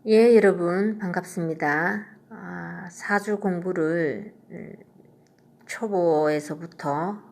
예, 여러분 반갑습니다. 사주 공부를 초보에서부터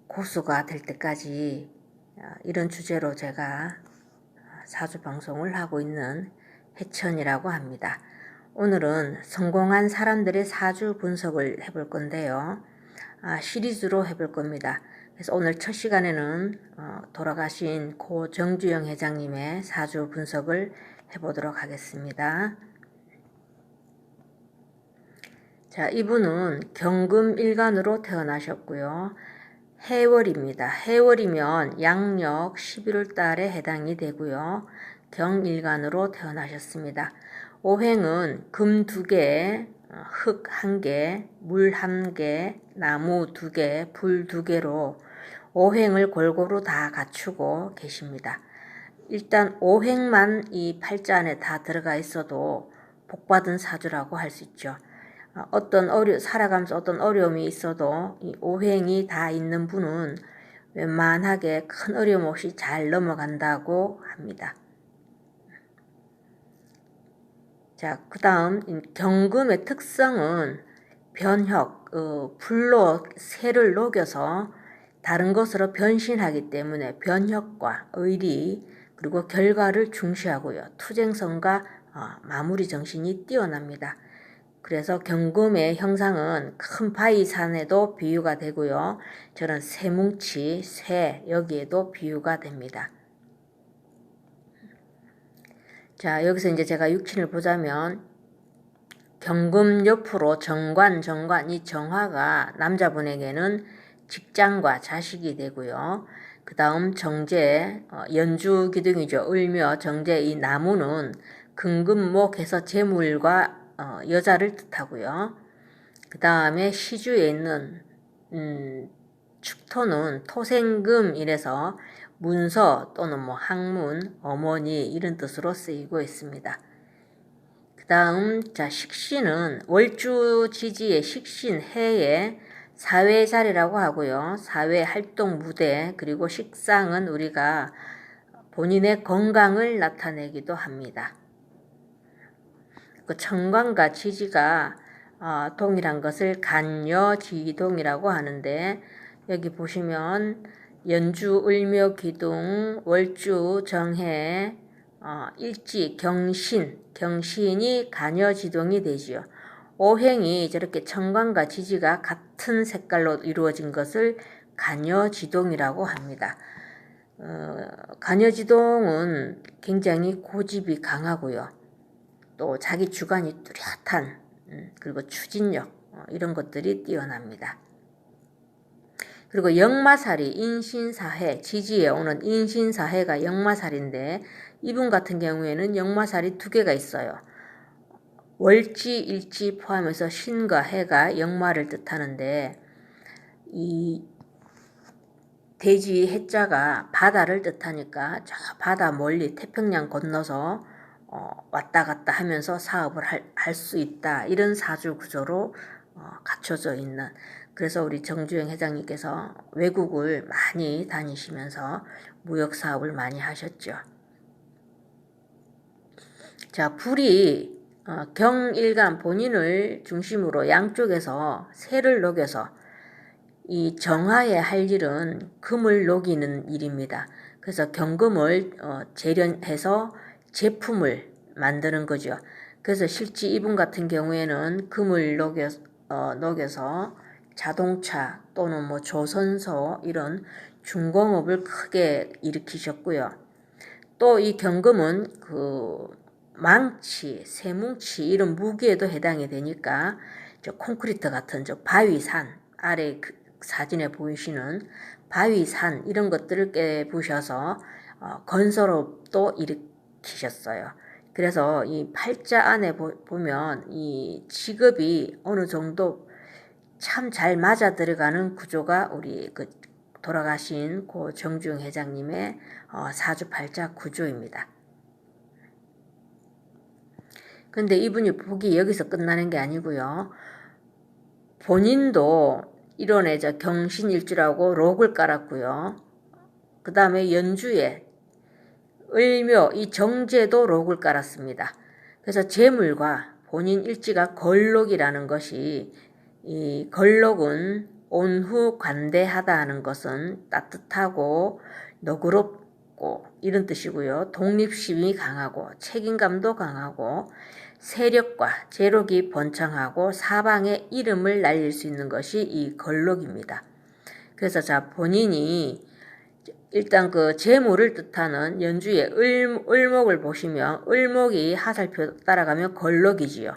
고수가 될 때까지 이런 주제로 제가 사주 방송을 하고 있는 해천이라고 합니다. 오늘은 성공한 사람들의 사주 분석을 해볼 건데요. 시리즈로 해볼 겁니다. 그래서 오늘 첫 시간에는 돌아가신 고 정주영 회장님의 사주 분석을 해보도록 하겠습니다. 자, 이분은 경금일간으로 태어나셨고요. 해월입니다. 해월이면 양력 11월 달에 해당이 되고요. 경일간으로 태어나셨습니다. 오행은 금 2개, 흙 1개, 물 1개, 나무 2개, 불 2개로 오행을 골고루 다 갖추고 계십니다. 일단 오행만 이 팔자 안에 다 들어가 있어도 복받은 사주라고 할 수 있죠. 살아가면서 어떤 어려움이 있어도 이 오행이 다 있는 분은 웬만하게 큰 어려움 없이 잘 넘어간다고 합니다. 자, 그 다음 경금의 특성은 변혁, 불로 새를 녹여서 다른 것으로 변신하기 때문에 변혁과 의리 그리고 결과를 중시하고요. 투쟁성과 마무리 정신이 뛰어납니다. 그래서 경금의 형상은 큰 바위산에도 비유가 되고요. 저런 새뭉치, 새 여기에도 비유가 됩니다. 자, 여기서 이제 제가 육친을 보자면 경금 옆으로 정관 이 정화가 남자분에게는 직장과 자식이 되고요. 그 다음 정제, 연주 기둥이죠. 을묘, 정제 이 나무는 금금목해서 재물과 여자를 뜻하고요. 그 다음에 시주에 있는 축토는 토생금 이래서 문서 또는 학문, 어머니 이런 뜻으로 쓰이고 있습니다. 그 다음 식신은 월주지지의 식신 해의 사회 자리라고 하고요. 사회 활동 무대 그리고 식상은 우리가 본인의 건강을 나타내기도 합니다. 그 청관과 지지가 동일한 것을 간여지동이라고 하는데 여기 보시면 연주, 을묘, 기둥, 월주, 정해, 일지, 경신이 간여지동이 되지요. 오행이 저렇게 청관과 지지가 같은 색깔로 이루어진 것을 간여지동이라고 합니다. 간여지동은 굉장히 고집이 강하고요. 또 자기 주관이 뚜렷한 그리고 추진력 이런 것들이 뛰어납니다. 그리고 역마살이 인신사해 지지에 오는 인신사해가 역마살인데 이분 같은 경우에는 역마살이 2개가 있어요. 월지, 일지 포함해서 신과 해가 역마를 뜻하는데 이 대지 해자가 바다를 뜻하니까 저 바다 멀리 태평양 건너서 왔다 갔다 하면서 사업을 할 수 있다. 이런 사주 구조로 갖춰져 있는. 그래서 우리 정주영 회장님께서 외국을 많이 다니시면서 무역 사업을 많이 하셨죠. 자, 불이 경일간 본인을 중심으로 양쪽에서 새를 녹여서 이 정화에 할 일은 금을 녹이는 일입니다. 그래서 경금을 재련해서 제품을 만드는 거죠. 그래서 실제 이분 같은 경우에는 금을 녹여서 자동차 또는 조선소 이런 중공업을 크게 일으키셨고요. 또 이 경금은 그 망치, 쇠뭉치 이런 무기에도 해당이 되니까 저 콘크리트 같은 저 바위산 아래 그 사진에 보이시는 바위산 이런 것들을 깨부셔서 건설업도 일으키셨어요. 그래서 이 팔자 안에 보면 이 직업이 어느 정도 참 잘 맞아 들어가는 구조가 우리 그 돌아가신 고 정주영 회장님의 사주팔자 구조입니다. 근데 이분이 복이 여기서 끝나는 게 아니고요. 본인도 일원에 경신일주라고 록을 깔았고요. 그 다음에 연주에 을묘 이 정제도 록을 깔았습니다. 그래서 재물과 본인 일지가 걸록이라는 것이, 이 걸록은 온후 관대하다 하는 것은 따뜻하고 너그럽고 이런 뜻이고요. 독립심이 강하고 책임감도 강하고 세력과 재력이 번창하고 사방에 이름을 날릴 수 있는 것이 이 걸록입니다. 그래서 자, 본인이 일단 그 재물을 뜻하는 연주의 을목을 보시면 을목이 하살표 따라가면 걸록이지요.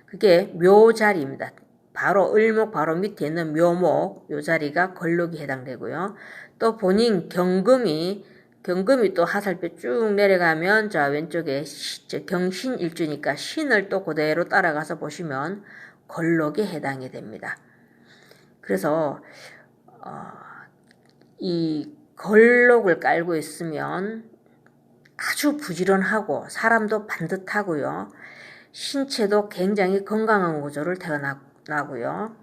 그게 묘자리입니다. 바로 을목 바로 밑에 있는 묘목 요 자리가 걸록이 해당되고요. 또 본인 경금이 또 하살표 쭉 내려가면 자 왼쪽에 경신일주니까 신을 또 그대로 따라가서 보시면 걸록에 해당이 됩니다. 그래서 이 걸록을 깔고 있으면 아주 부지런하고 사람도 반듯하고요. 신체도 굉장히 건강한 구조를 태어나고요.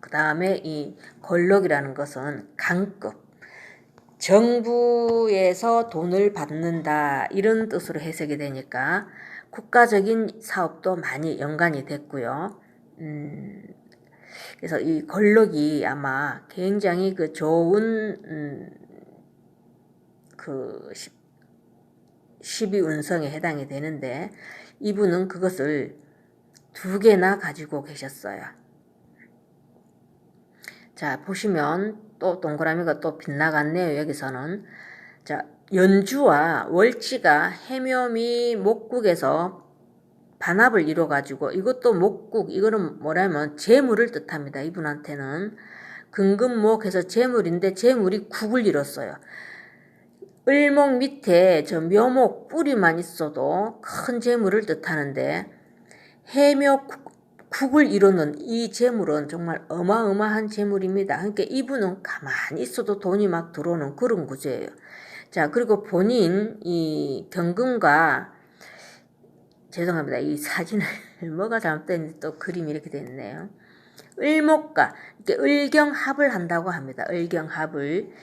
그 다음에 이 걸록이라는 것은 강급, 정부에서 돈을 받는다 이런 뜻으로 해석이 되니까 국가적인 사업도 많이 연관이 됐고요. 그래서 이 걸록이 아마 굉장히 그 좋은 그 12운성에 해당이 되는데 이분은 그것을 2개나 가지고 계셨어요. 자, 보시면 또 동그라미가 또 빗나갔네요. 여기서는. 자, 연주와 월지가 해묘미 목국에서 반합을 이뤄가지고 이것도 목국, 이거는 뭐라면 재물을 뜻합니다. 이분한테는. 근금목해서 재물인데 재물이 국을 이뤘어요. 을목 밑에 저 묘목 뿌리만 있어도 큰 재물을 뜻하는데 해묘 국을 이루는 이 재물은 정말 어마어마한 재물입니다. 그러니까 이분은 가만히 있어도 돈이 막 들어오는 그런 구조예요. 자, 그리고 본인 이 경금과 죄송합니다. 이 사진을 뭐가 잘못됐는지 또 그림이 이렇게 돼 있네요. 을목과 이렇게 을경합을 한다고 합니다. 을경합을.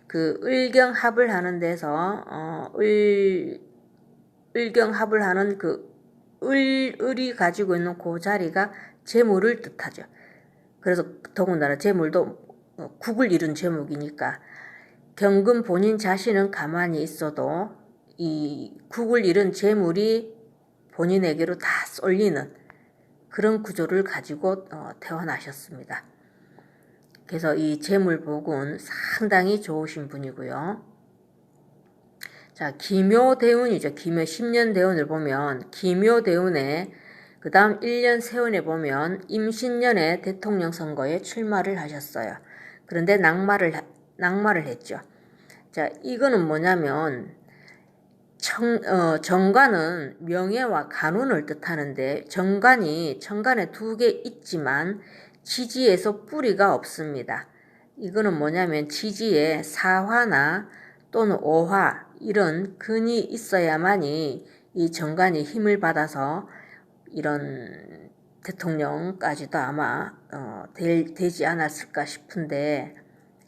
그 을경합을 하는 데서 을경합을 하는 그 을이 가지고 있는 그 자리가 재물을 뜻하죠. 그래서 더군다나 재물도 국을 이룬 제목이니까 경금 본인 자신은 가만히 있어도 이 국을 이룬 재물이 본인에게로 다 쏠리는 그런 구조를 가지고 태어나셨습니다. 그래서 이 재물복은 상당히 좋으신 분이고요. 자, 기묘대운이죠. 기묘 10년 대운을 보면 기묘대운에 그 다음 1년 세운에 보면 임신년에 대통령 선거에 출마를 하셨어요. 그런데 낙마를 했죠. 자, 이거는 뭐냐면 정관은 명예와 간운을 뜻하는데 정관에 2개 있지만 지지에서 뿌리가 없습니다. 이거는 뭐냐면 지지에 사화나 또는 오화 이런 근이 있어야만이 이 정관이 힘을 받아서 이런 대통령까지도 아마 되지 않았을까 싶은데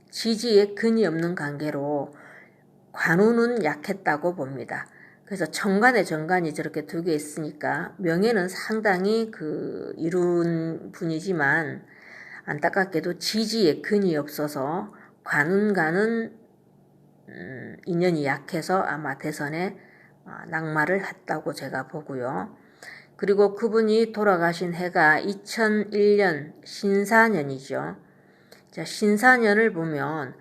지지에 근이 없는 관계로 관운은 약했다고 봅니다. 그래서 정관에 정관이 저렇게 2개 있으니까 명예는 상당히 이룬 분이지만 안타깝게도 지지에 근이 없어서 관운과는 인연이 약해서 아마 대선에 낙마를 했다고 제가 보고요. 그리고 그분이 돌아가신 해가 2001년 신사년이죠. 자, 신사년을 보면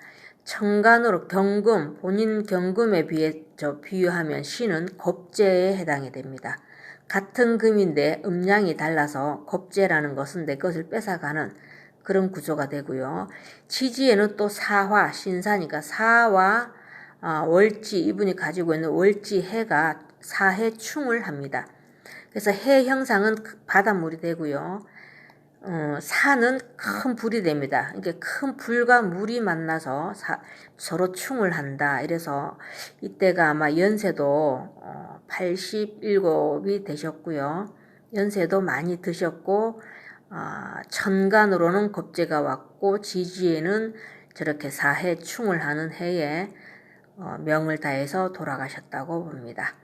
천간으로 경금, 본인 경금에 비유하면 신은 겁재에 해당이 됩니다. 같은 금인데 음량이 달라서 겁재라는 것은 내 것을 뺏어가는 그런 구조가 되고요. 지지에는 또 사화, 신사니까 사와 월지, 이분이 가지고 있는 월지 해가 사해충을 합니다. 그래서 해 형상은 바닷물이 되고요. 사는 큰 불이 됩니다. 이게 큰 불과 물이 만나서 서로 충을 한다. 이래서 이때가 아마 연세도 87이 되셨고요. 연세도 많이 드셨고 천간으로는 겁재가 왔고 지지에는 저렇게 사해 충을 하는 해에 명을 다해서 돌아가셨다고 봅니다.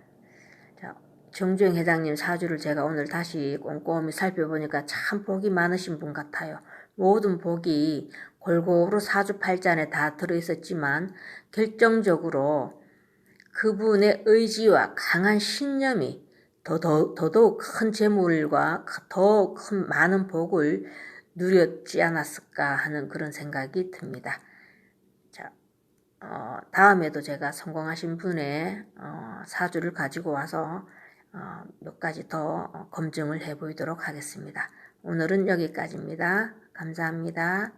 자, 정주영 회장님 사주를 제가 오늘 다시 꼼꼼히 살펴보니까 참 복이 많으신 분 같아요. 모든 복이 골고루 사주팔자 다 들어있었지만 결정적으로 그분의 의지와 강한 신념이 더더욱 큰 재물과 더 큰 많은 복을 누렸지 않았을까 하는 그런 생각이 듭니다. 자, 다음에도 제가 성공하신 분의 사주를 가지고 와서 몇 가지 더 검증을 해보도록 하겠습니다. 오늘은 여기까지입니다. 감사합니다.